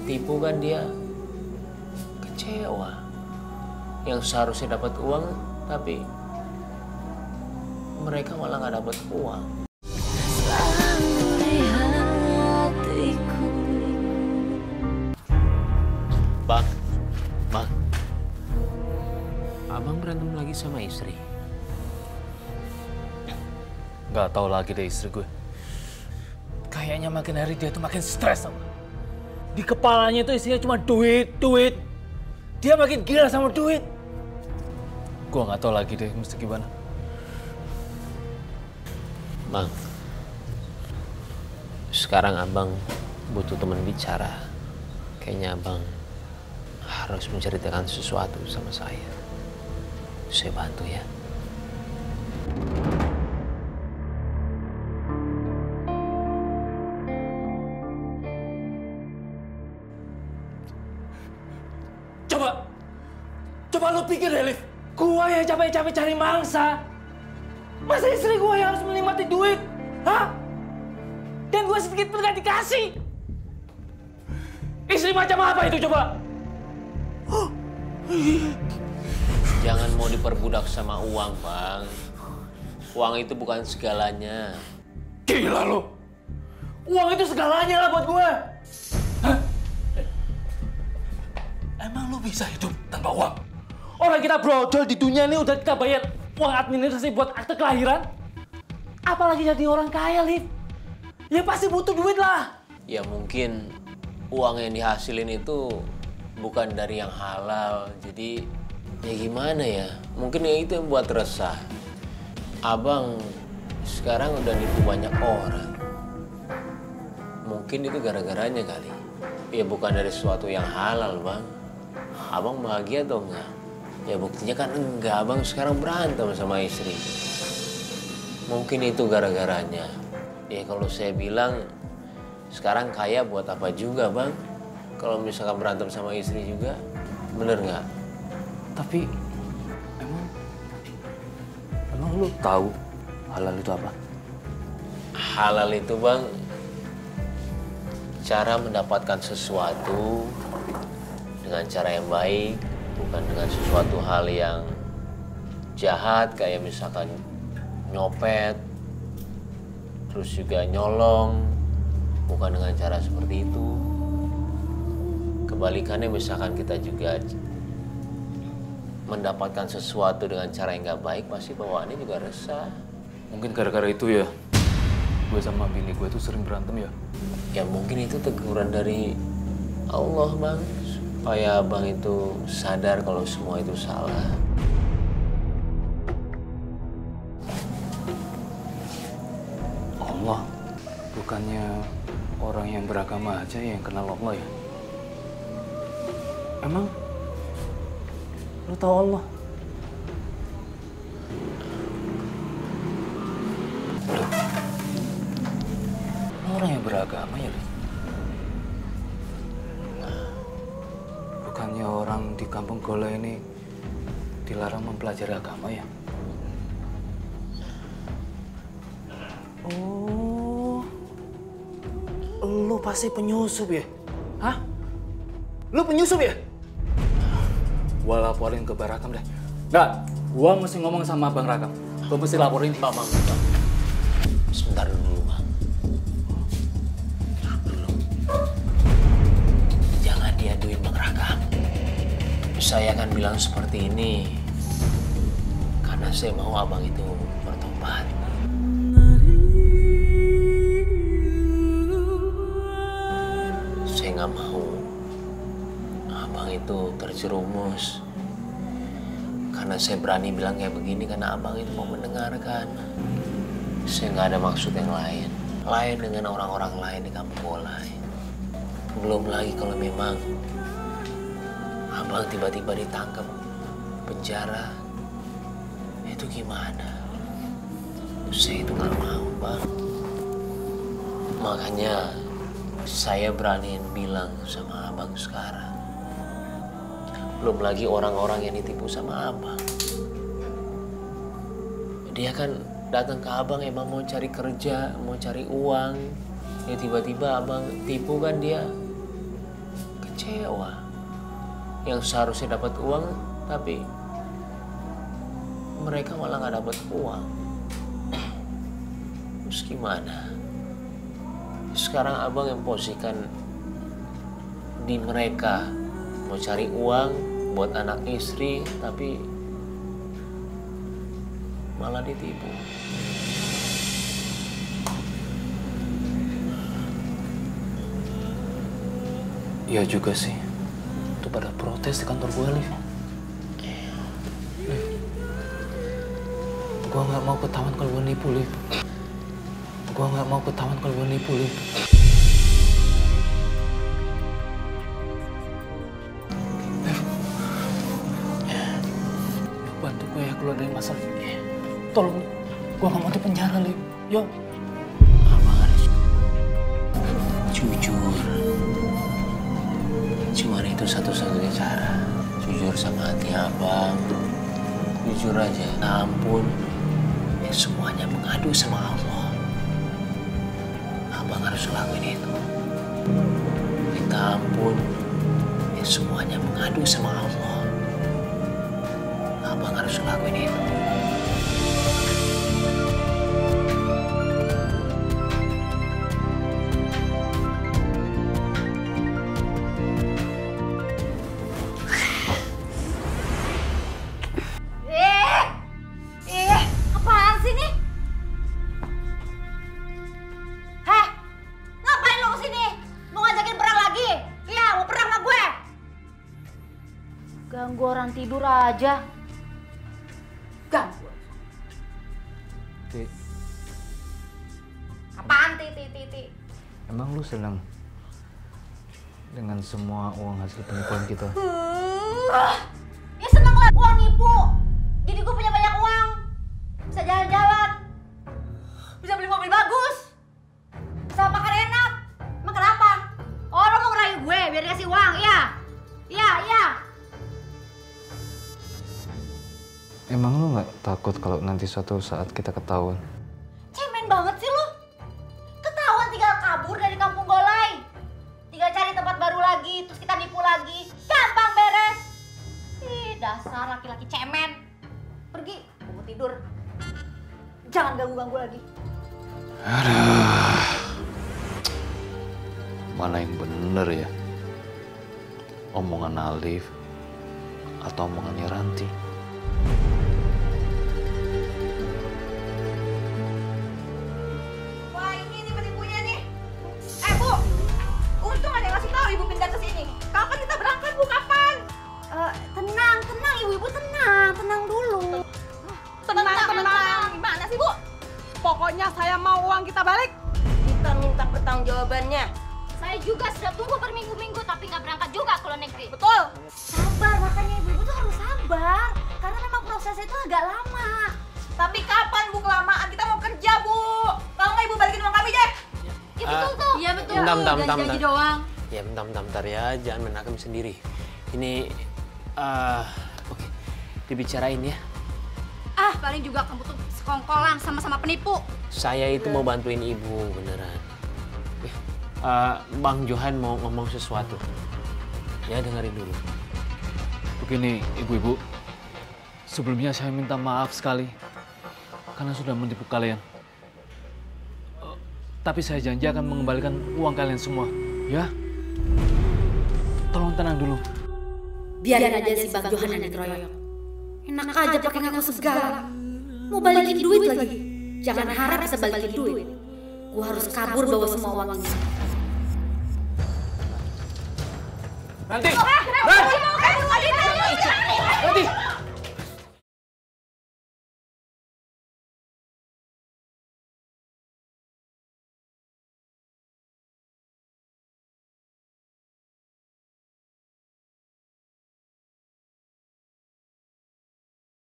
Tipu kan dia kecewa. Yang seharusnya dapat uang, tapi mereka malah nggak dapat uang. Bang, abang berantem lagi sama istri? Nggak tahu lagi deh istri gue. Kayaknya makin hari dia tuh makin stres sama. Di kepalanya tuh isinya cuma duit. Dia makin gila sama duit. Gue nggak tahu lagi deh mesti gimana. Bang, sekarang abang butuh teman bicara. Kayaknya abang harus menceritakan sesuatu sama saya. Saya bantu ya. Coba lu pikir deh, Liv. Gua yang capek-capek cari mangsa. Masa istri gua yang harus menikmati duit? Hah? Dan gua sedikit pun gak dikasih. Istri macam apa itu coba? Jangan mau diperbudak sama uang, Bang. Uang itu bukan segalanya. Gila lu. Uang itu segalanya lah buat gua. Hah? Emang lu bisa hidup tanpa uang? Orang kita brodol di dunia ini udah kita bayar uang administrasi buat akte kelahiran. Apalagi jadi orang kaya, Liv. Ya pasti butuh duit lah. Ya mungkin uang yang dihasilin itu bukan dari yang halal. Jadi ya gimana ya? Mungkin ya itu yang buat resah. Abang sekarang udah nipu banyak orang. Mungkin itu gara-garanya kali. Ya bukan dari sesuatu yang halal, Bang. Abang bahagia atau enggak? Ya buktinya kan enggak, abang sekarang berantem sama istri. Mungkin itu gara-garanya. Ya kalau saya bilang, sekarang kaya buat apa juga, Bang? Kalau misalkan berantem sama istri juga, bener nggak? Tapi, emang lu tahu halal itu apa? Halal itu, Bang, cara mendapatkan sesuatu dengan cara yang baik, bukan dengan sesuatu hal yang jahat kayak misalkan nyopet, terus juga nyolong, bukan dengan cara seperti itu. Kebalikannya misalkan kita juga mendapatkan sesuatu dengan cara yang nggak baik, pasti bawaannya juga resah. Mungkin gara-gara itu ya, gue sama bini gue tuh sering berantem ya. Ya mungkin itu teguran dari Allah, Bang. Supaya abang itu sadar kalau semua itu salah. Allah, bukannya orang yang beragama aja yang kenal Allah ya? Emang lu tahu Allah? Lu orang yang beragama ya, Liv? Bukannya orang di kampung Gola ini dilarang mempelajari agama ya? Oh, lu pasti penyusup ya? Hah? Lu penyusup ya? Gua laporin ke Barakam deh. Nggak, gua mesti ngomong sama Bang Rakam. Gua mesti laporin. Bang. Sebentar dulu, Bang. Dulu. Jangan diaduin Bang Rakam. Saya akan bilang seperti ini karena saya mau abang itu bertobat. Saya nggak mau abang itu terjerumus. Karena saya berani bilang kayak begini karena abang itu mau mendengarkan. Saya nggak ada maksud yang lain dengan orang-orang lain di kampung Golai. Belum lagi kalau memang abang tiba-tiba ditangkap penjara, itu gimana? Saya itu nggak mau, Bang. Makanya saya beraniin bilang sama abang sekarang. Belum lagi orang-orang yang ditipu sama abang. Dia kan datang ke abang emang mau cari kerja, mau cari uang. Ya tiba-tiba abang tipu kan dia. kecewa. Yang seharusnya dapat uang, tapi mereka malah nggak dapat uang. Terus gimana? Sekarang abang yang posisikan di mereka. Mau cari uang buat anak istri, tapi malah ditipu. Iya juga sih. Itu pada protes di kantor gue, Liv. Gue nggak mau ketahuan kalau gue nipu, Liv. Gue nggak mau ketahuan kalau gue nipu, Liv. Bantu gue ya keluar dari masalah ini. Tolong, gue nggak mau di penjara, Liv. Yo. Abang harus jujur. Cuma itu satu-satunya cara. Jujur sama hati abang. Jujur aja. Nah, ampun. Ya semuanya mengadu sama Allah. Abang harus lakuin itu. Minta ampun. Ya semuanya mengadu sama Allah. Abang harus lakuin itu. Apaan sih nih? Heh, ngapain lo kesini? Mau ngajakin perang lagi? Iya, mau perang sama gue. Ganggu orang tidur aja. Ganggu. Ti, Apaan ti? emang lu senang dengan semua uang hasil penipuan kita? Ya seneng lah uang nipu. Jadi gue punya banyak uang. Bisa jalan-jalan. Bisa beli mobil bagus. Bisa makan enak. Makan apa? Oh, lo mau ngerayu gue biar dikasih uang, iya? Iya. Emang lu nggak takut kalau nanti suatu saat kita ketahuan? Cemen banget sih lo. Ketahuan tinggal kabur dari kampung Golai. Tinggal cari tempat baru lagi, terus kita nipu lagi. Gampang beres. Ih, dasar laki-laki cemen. Pergi, gue mau tidur. Jangan ganggu-ganggu lagi. Aduh. Mana yang bener ya? Omongan Alif atau omongannya Ranti? Wah, ini nih penipunya nih. Bu, untung ada yang ngasih tahu ibu pindah ke sini. Kapan kita berangkat, Bu? Kapan? Tenang, ibu-ibu tenang dulu. Tenang. Gimana sih, Bu? Pokoknya saya mau uang kita balik. Kita minta pertanggungjawabannya. Saya juga sudah tunggu berminggu-minggu tapi nggak berangkat juga ke luar negeri. Betul. Sabar, makanya ibu-ibu tuh harus sabar. Karena memang prosesnya itu agak lama. Tapi kapan, Bu, kelamaan? Kita mau kerja, Bu. Kalau nggak Ibu balikin uang kami deh. Ya betul tuh. Iya betul. Bentar. doang. Ya bentar ya, jangan menakem sendiri. Ini, oke, dibicarain ya. Paling juga kamu tuh sekongkolan sama-sama penipu. Saya itu mau bantuin ibu, beneran. Bang Johan mau ngomong sesuatu. Ya, dengerin dulu. Begini, ibu-ibu. Sebelumnya saya minta maaf sekali karena sudah menipu kalian. Tapi saya janji akan mengembalikan uang kalian semua, ya? Tolong tenang dulu. Biarin aja si Bang Johan yang dikeroyok. Enak aja pakai ngaku segala. Mau balikin duit lagi. Jangan harap bisa balikin duit. Gua harus kabur bawa semua uang ini. Nanti!